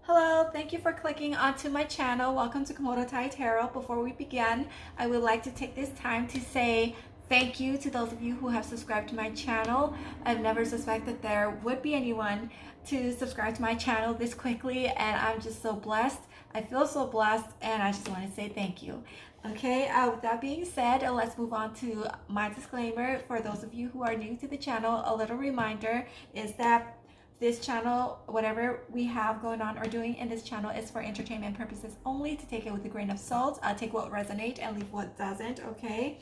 Hello, thank you for clicking onto my channel. Welcome to Komodo Tai Tarot. Before we begin, I would like to take this time to say thank you to those of you who have subscribed to my channel. I've never suspected there would be anyone to subscribe to my channel this quickly, and I'm just so blessed. I feel so blessed, and I just want to say thank you. Okay, with that being said, let's move on to my disclaimer. For those of you who are new to the channel, a little reminder is that this channel, whatever we have going on or doing in this channel, is for entertainment purposes only. To take it with a grain of salt. Take what resonates and leave what doesn't. Okay.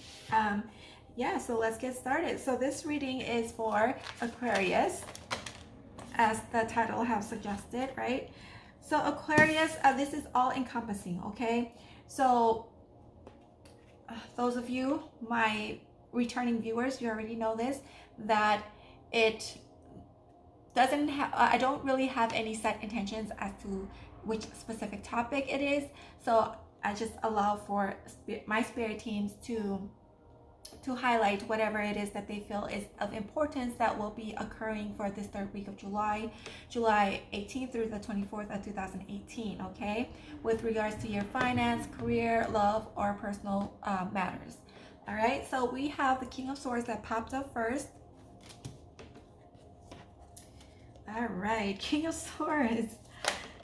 Yeah, so let's get started. So this reading is for Aquarius, as the title has suggested, right? So Aquarius, this is all encompassing. Okay, so those of you, my returning viewers, you already know this, that it doesn't have, I don't really have any set intentions as to which specific topic it is. So I just allow for my spirit teams to highlight whatever it is that they feel is of importance that will be occurring for this third week of July 18th through the 24th of 2018. Okay, with regards to your finance, career, love, or personal matters. All right, so we have the King of Swords that popped up first. All right, King of Swords.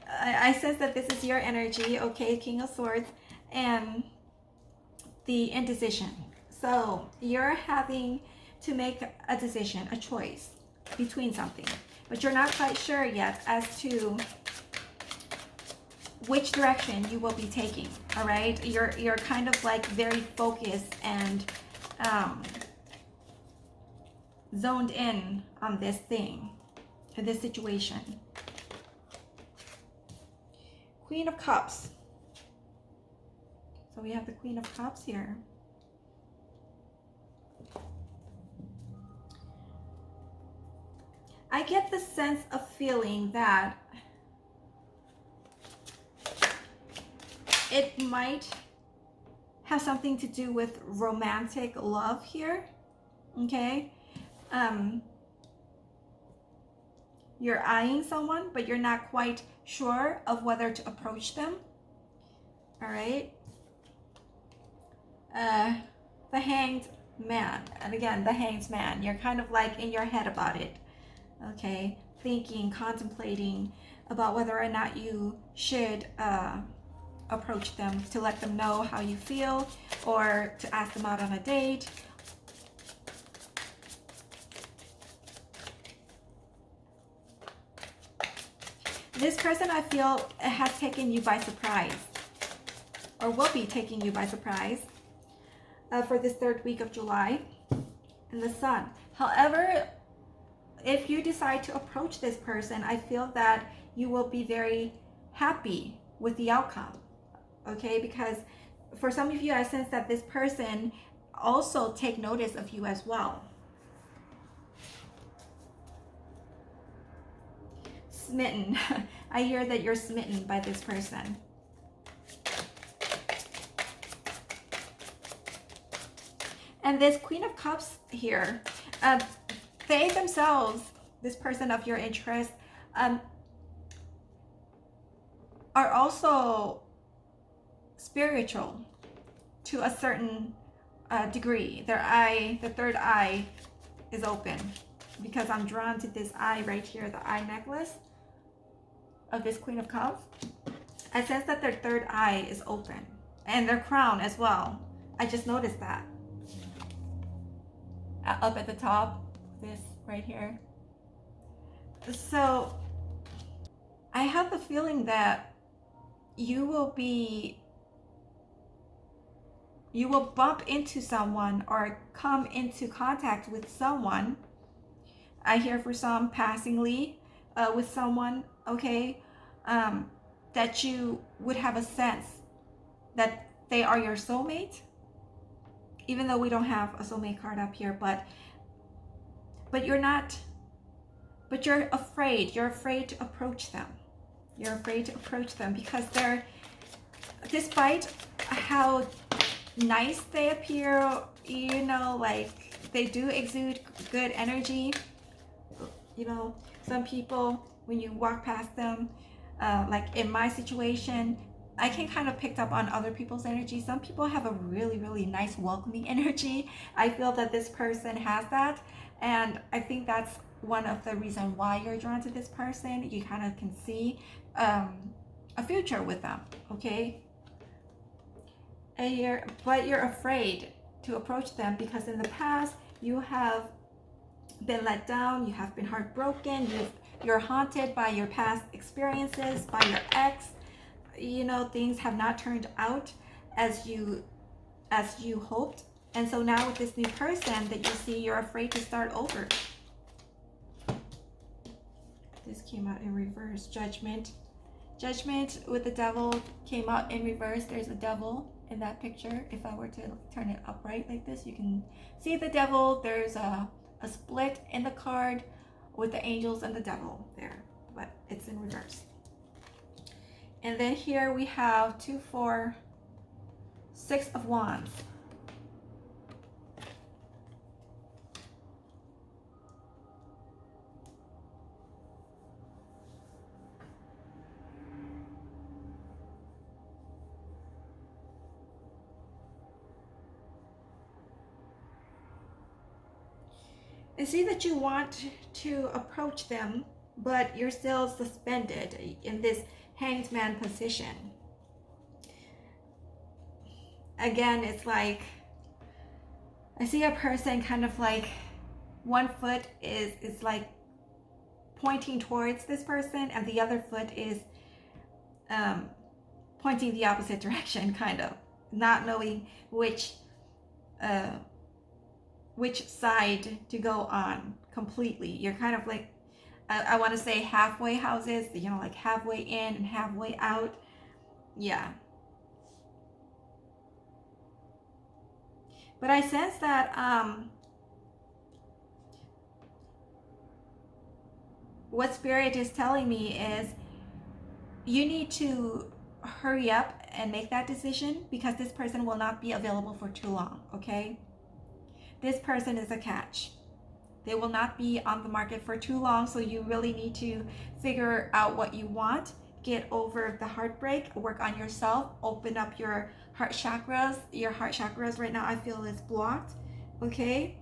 I sense that this is your energy, okay, King of Swords, and the indecision. So you're having to make a decision, a choice between something, but you're not quite sure yet as to which direction you will be taking. All right, you're kind of like very focused and zoned in on this thing, this situation. Queen of Cups. So we have the Queen of Cups here. I get the sense of feeling that it might have something to do with romantic love here. Okay, you're eyeing someone, but you're not quite sure of whether to approach them. All right. The Hanged Man. And again, the Hanged Man. You're kind of like in your head about it. Okay. Thinking, contemplating about whether or not you should approach them to let them know how you feel, or to ask them out on a date. This person, I feel, has taken you by surprise, or will be taking you by surprise for this third week of July in the Sun. However, if you decide to approach this person, I feel that you will be very happy with the outcome. Okay, because for some of you, I sense that this person also take notice of you as well. Smitten. I hear that you're smitten by this person. And this Queen of Cups here, they themselves, this person of your interest, are also spiritual to a certain degree. The third eye is open, because I'm drawn to this eye right here, the eye necklace of this Queen of Cups. I sense that their third eye is open, and their crown as well. I just noticed that up at the top, this right here. So I have the feeling that you will bump into someone or come into contact with someone. I hear for some passingly with someone, okay, that you would have a sense that they are your soulmate, even though we don't have a soulmate card up here, but you're not, but you're afraid to approach them. You're afraid to approach them because they're, despite how nice they appear, you know, like they do exude good energy. You know, some people, when you walk past them, Like in my situation, I can kind of pick up on other people's energy. Some people have a really, really nice welcoming energy. I feel that this person has that. And I think that's one of the reasons why you're drawn to this person. You kind of can see a future with them, okay? But you're afraid to approach them because in the past you have been let down, you have been heartbroken, you're haunted by your past experiences, by your ex. You know, things have not turned out as you hoped. And so now with this new person that you see, you're afraid to start over. This came out in reverse. Judgment. Judgment with the devil came out in reverse. There's a devil in that picture. If I were to turn it upright like this, you can see the devil. There's a split in the card with the angels and the devil there, but it's in reverse. And then here we have 2, 4, 6 of Wands. I see that you want to approach them, but you're still suspended in this Hanged Man position. Again, it's like I see a person kind of like one foot is like pointing towards this person and the other foot is pointing the opposite direction, kind of not knowing which side to go on completely. You're kind of like, I want to say halfway houses, you know, like halfway in and halfway out. Yeah. But I sense that what Spirit is telling me is you need to hurry up and make that decision because this person will not be available for too long, okay? This person is a catch. They will not be on the market for too long, so you really need to figure out what you want, get over the heartbreak, work on yourself, open up your heart chakras. Your heart chakras right now I feel is blocked, okay?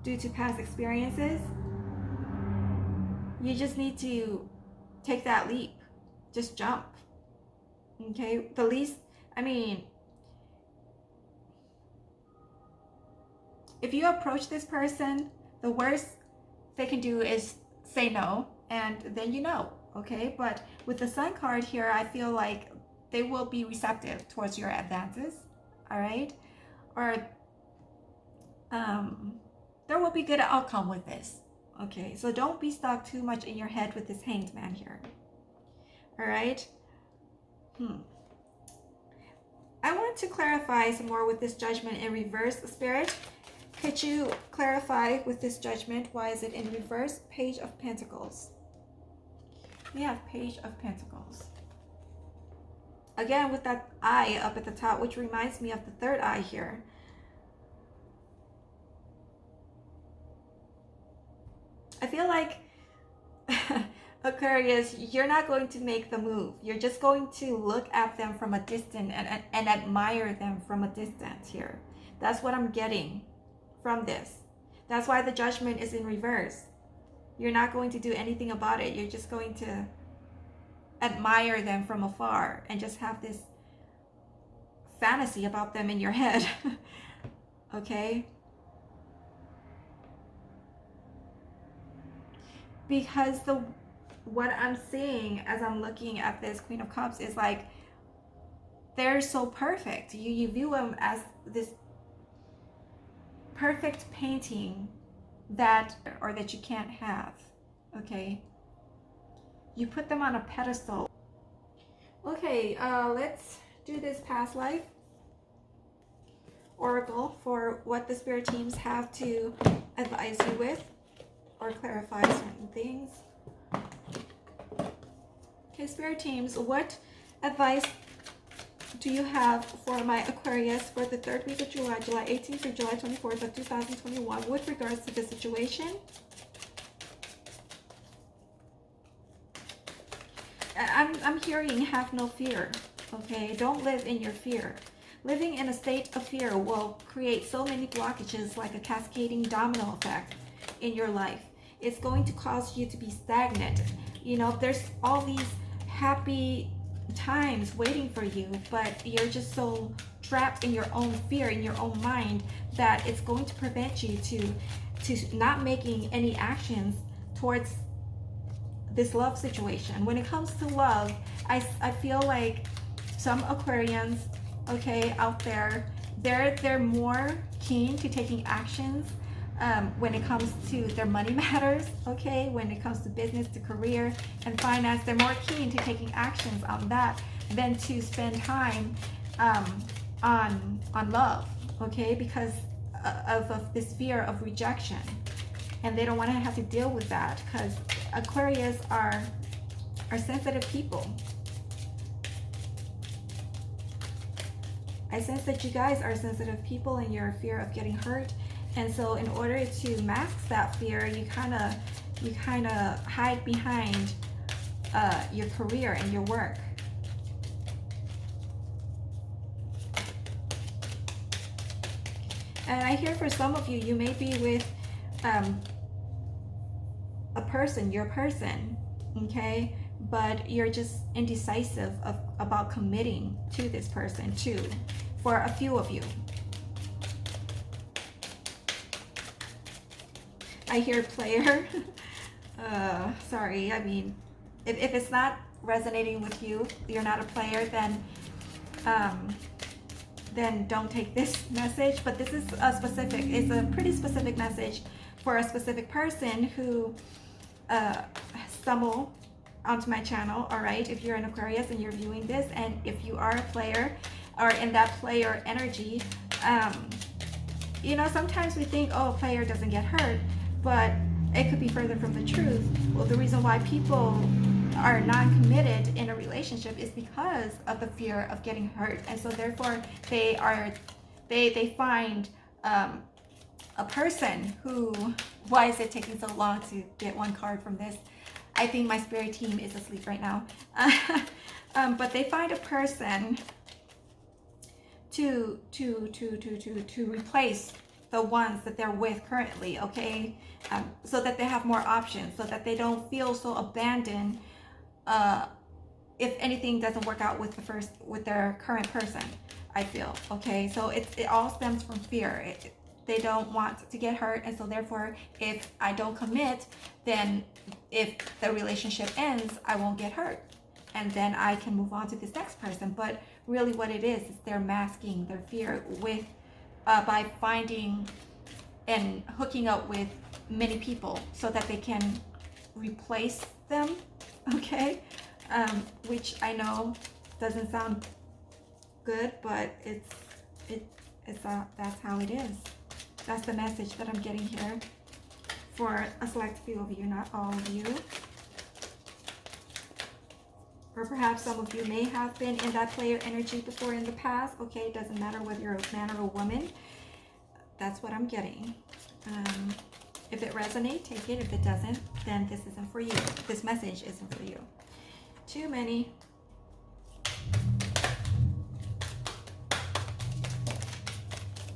Due to past experiences. You just need to take that leap. Just jump. Okay? The least, I mean, if you approach this person, the worst they can do is say no, and then you know, okay? But with the Sun card here, I feel like they will be receptive towards your advances, all right? Or there will be good outcome with this, okay? So don't be stuck too much in your head with this Hanged Man here, all right? I want to clarify some more with this Judgment in reverse, Spirit. Could you clarify with this Judgment, why is it in reverse? Page of Pentacles. We have Page of Pentacles. Again, with that eye up at the top, which reminds me of the third eye here. I feel like, Aquarius, you're not going to make the move. You're just going to look at them from a distance and admire them from a distance here. That's what I'm getting from this. That's why the Judgment is in reverse. You're not going to do anything about it. You're just going to admire them from afar and just have this fantasy about them in your head. Okay? Because what I'm seeing as I'm looking at this Queen of Cups is like they're so perfect. You view them as this perfect painting that you can't have, okay? You put them on a pedestal. Okay, let's do this past life oracle for what the spirit teams have to advise you with or clarify certain things. Okay, spirit teams, what advice do you have for my Aquarius for the 3rd week of July, July 18th through July 24th of 2021 with regards to the situation? I'm hearing have no fear. Okay, don't live in your fear. Living in a state of fear will create so many blockages, like a cascading domino effect in your life. It's going to cause you to be stagnant. You know, there's all these happy times waiting for you, but you're just so trapped in your own fear, in your own mind, that it's going to prevent you to not making any actions towards this love situation. When it comes to love, I feel like some Aquarians, okay, out there, they're more keen to taking actions when it comes to their money matters, okay, when it comes to business, to career and finance. They're more keen to taking actions on that than to spend time on love, okay, because of this fear of rejection. And they don't want to have to deal with that, because Aquarius are sensitive people. I sense that you guys are sensitive people and you're fear of getting hurt. And so in order to mask that fear, you kind of hide behind your career and your work. And I hear for some of you, you may be with a person, your person, okay? But you're just indecisive about committing to this person too, for a few of you. I hear player. Sorry, I mean, if it's not resonating with you, you're not a player, then don't take this message. But this is it's a pretty specific message for a specific person who stumbled onto my channel. All right, if you're an Aquarius and you're viewing this, and if you are a player or in that player energy, you know, sometimes we think, oh, a player doesn't get hurt, but it could be further from the truth. Well, the reason why people are non-committed in a relationship is because of the fear of getting hurt, and so therefore they find a person who, why is it taking so long to get one card from this? I think my spirit team is asleep right now. But they find a person to replace the ones that they're with currently, okay? So that they have more options, so that they don't feel so abandoned if anything doesn't work out with their current person, I feel, okay? So it all stems from fear. They don't want to get hurt, and so therefore, if I don't commit, then if the relationship ends, I won't get hurt, and then I can move on to this next person. But really what it is they're masking their fear with by finding and hooking up with many people so that they can replace them, okay? Which I know doesn't sound good, but that's how it is. That's the message that I'm getting here for a select few of you, not all of you. Or perhaps some of you may have been in that player energy before in the past. Okay, it doesn't matter whether you're a man or a woman. That's what I'm getting. If it resonates, take it. If it doesn't, then this isn't for you. This message isn't for you. Too many.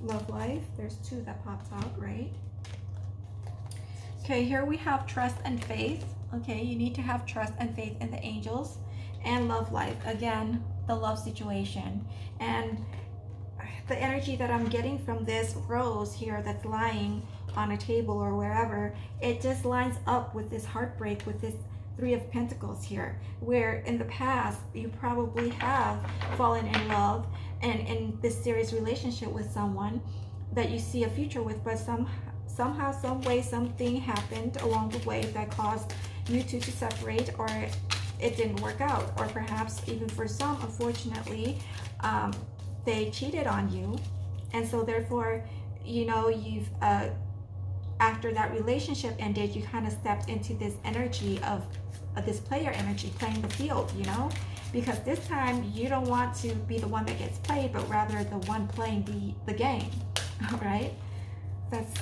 Love life. There's two that popped out, right? Okay, here we have trust and faith. Okay, you need to have trust and faith in the angels and love life. Again, the love situation. And the energy that I'm getting from this rose here that's lying on a table or wherever, it just lines up with this heartbreak, with this Three of Pentacles here, where in the past you probably have fallen in love and in this serious relationship with someone that you see a future with, but somehow, some way, something happened along the way that caused you two to separate, or it didn't work out, or perhaps even for some, unfortunately, they cheated on you, and so therefore, you know, you've after that relationship ended, you kind of stepped into this energy of this player energy, playing the field, you know, because this time you don't want to be the one that gets played, but rather the one playing the game. All right, that's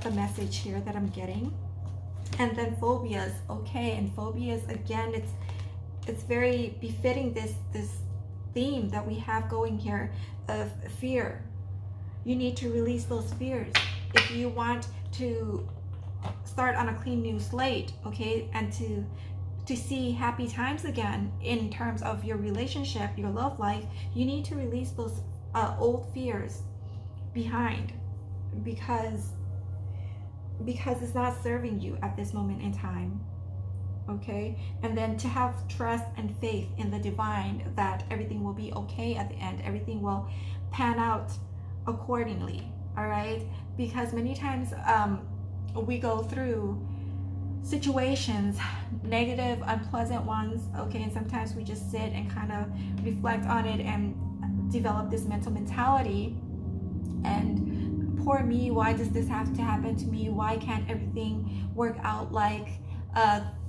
the message here that I'm getting. And then phobias. Okay, and phobias, again, it's very befitting this theme that we have going here of fear. You need to release those fears if you want to start on a clean new slate, okay, and to see happy times again in terms of your relationship, your love life. You need to release those old fears behind, because it's not serving you at this moment in time, okay? And then to have trust and faith in the divine that everything will be okay at the end, everything will pan out accordingly, all right? Because many times we go through situations, negative, unpleasant ones, okay, and sometimes we just sit and kind of reflect on it and develop this mental mentality, and poor me, why does this have to happen to me? Why can't everything work out like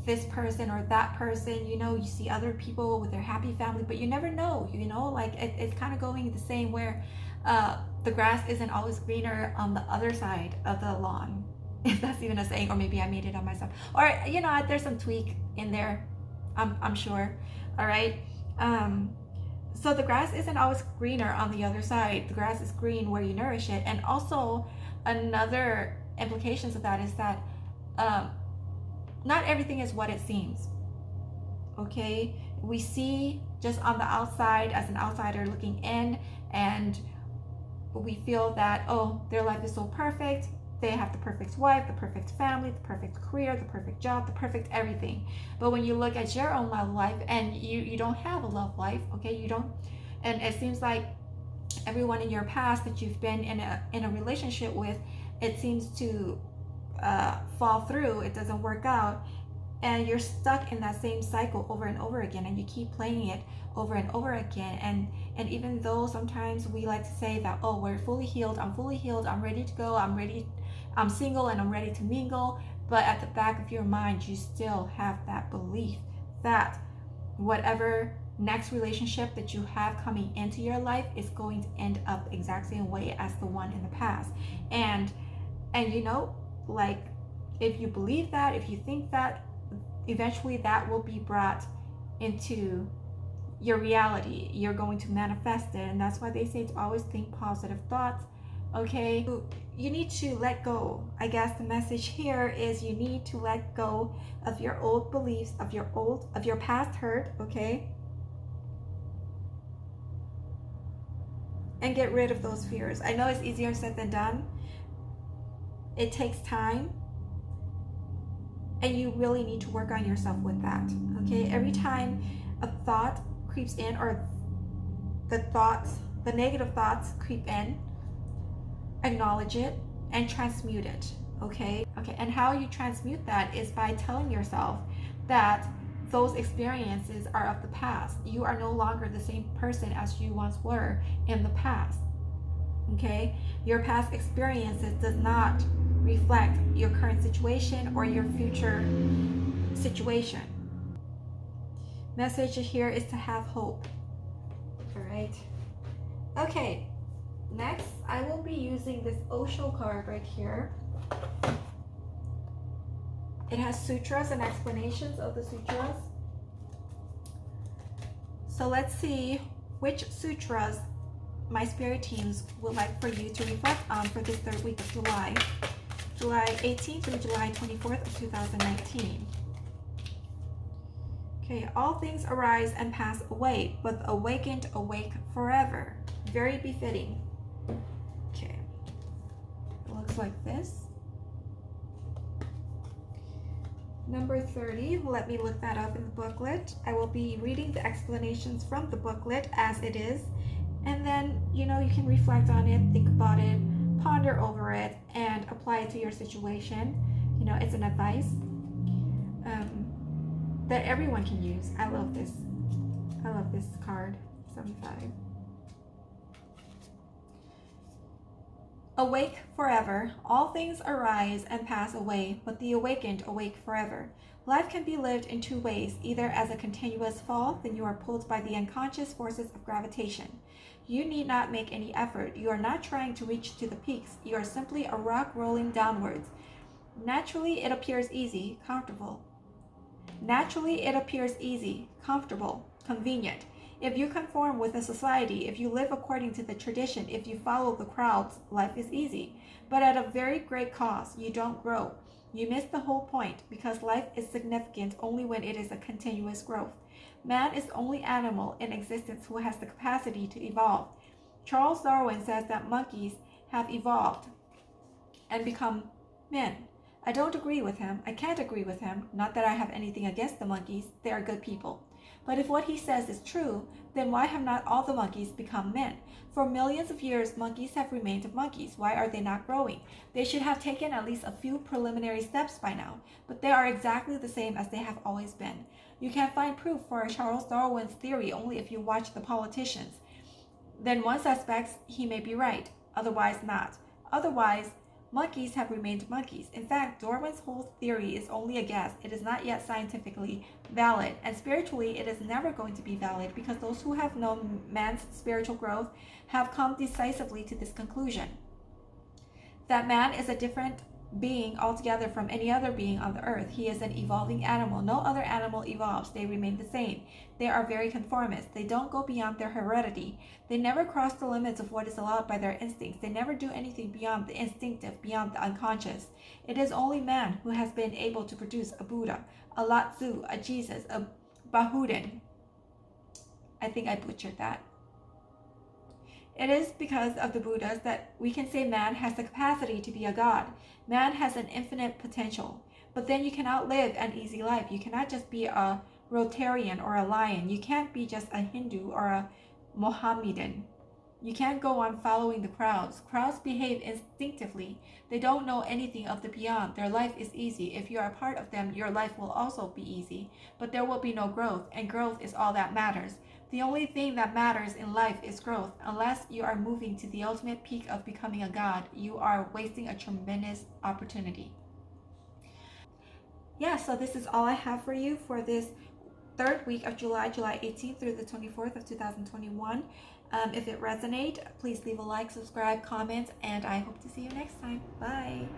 this person or that person? You know, you see other people with their happy family, but you never know, you know, like it's kind of going the same where the grass isn't always greener on the other side of the lawn, if that's even a saying, or maybe I made it up myself, or you know, there's some tweak in there, I'm sure. All right. So the grass isn't always greener on the other side. The grass is green where you nourish it. And also another implications of that is that not everything is what it seems. Okay, we see just on the outside as an outsider looking in, and we feel that, oh, their life is so perfect. They have the perfect wife, the perfect family, the perfect career, the perfect job, the perfect everything. But when you look at your own love life and you don't have a love life, okay, you don't, and it seems like everyone in your past that you've been in a relationship with, it seems to fall through, it doesn't work out, and you're stuck in that same cycle over and over again, and you keep playing it over and over again. And even though sometimes we like to say that, oh, we're fully healed, I'm ready to go, I'm single and I'm ready to mingle, but at the back of your mind you still have that belief that whatever next relationship that you have coming into your life is going to end up the exact same way as the one in the past. And you know, like, if you believe that, if you think that, eventually that will be brought into your reality. You're going to manifest it. And that's why they say to always think positive thoughts, okay? You need to let go. I guess the message here is you need to let go of your old beliefs, of your past hurt, okay? And get rid of those fears. I know it's easier said than done. It takes time. And you really need to work on yourself with that, okay? Every time a thought creeps in, or the negative thoughts creep in, acknowledge it and transmute it, okay? And how you transmute that is by telling yourself that those experiences are of the past. You are no longer the same person as you once were in the past, okay? Your past experiences does not reflect your current situation or your future situation. Message here is to have hope. All right. Okay. Next, I will be using this Osho card right here. It has sutras and explanations of the sutras. So let's see which sutras my spirit teams would like for you to reflect on for this third week of July 18th through July 24th of 2019. Okay, all things arise and pass away, but the awakened awake forever. Very befitting. Okay, it looks like this. Number 30, let me look that up in the booklet. I will be reading the explanations from the booklet as it is, and then, you know, you can reflect on it, think about it, ponder over it, and apply it to your situation. You know, it's an advice that everyone can use. I love this card, 75. Awake forever. All things arise and pass away, but the awakened awake forever. Life can be lived in two ways, either as a continuous fall, then you are pulled by the unconscious forces of gravitation. You need not make any effort. You are not trying to reach to the peaks. You are simply a rock rolling downwards. Naturally, it appears easy, comfortable. Naturally, it appears easy, comfortable, convenient. If you conform with a society, if you live according to the tradition, if you follow the crowds, life is easy. But at a very great cost, you don't grow. You miss the whole point, because life is significant only when it is a continuous growth. Man is the only animal in existence who has the capacity to evolve. Charles Darwin says that monkeys have evolved and become men. I don't agree with him. I can't agree with him. Not that I have anything against the monkeys. They are good people. But if what he says is true, then why have not all the monkeys become men? For millions of years, monkeys have remained monkeys. Why are they not growing? They should have taken at least a few preliminary steps by now, but they are exactly the same as they have always been. You can find proof for Charles Darwin's theory only if you watch the politicians. Then one suspects he may be right, otherwise not. Otherwise, monkeys have remained monkeys. In fact, Darwin's whole theory is only a guess. It is not yet scientifically valid, and spiritually it is never going to be valid, because those who have known man's spiritual growth have come decisively to this conclusion: that man is a different being altogether from any other being on the earth. He is an evolving animal. No other animal evolves. They remain the same. They are very conformist. They don't go beyond their heredity. They never cross the limits of what is allowed by their instincts. They never do anything beyond the instinctive, beyond the unconscious. It is only man who has been able to produce a Buddha, a Lao-Tzu, a Jesus, a Bahudin. I think I butchered that. It is because of the Buddhas that we can say man has the capacity to be a god. Man has an infinite potential. But then you cannot live an easy life. You cannot just be a Rotarian or a lion. You can't be just a Hindu or a Mohammedan. You can't go on following the crowds. Crowds behave instinctively. They don't know anything of the beyond. Their life is easy. If you are a part of them, your life will also be easy. But there will be no growth, and growth is all that matters. The only thing that matters in life is growth. Unless you are moving to the ultimate peak of becoming a god, you are wasting a tremendous opportunity. Yeah, so this is all I have for you for this third week of July 18th through the 24th of 2021. If it resonates, please leave a like, subscribe, comment, and I hope to see you next time. Bye.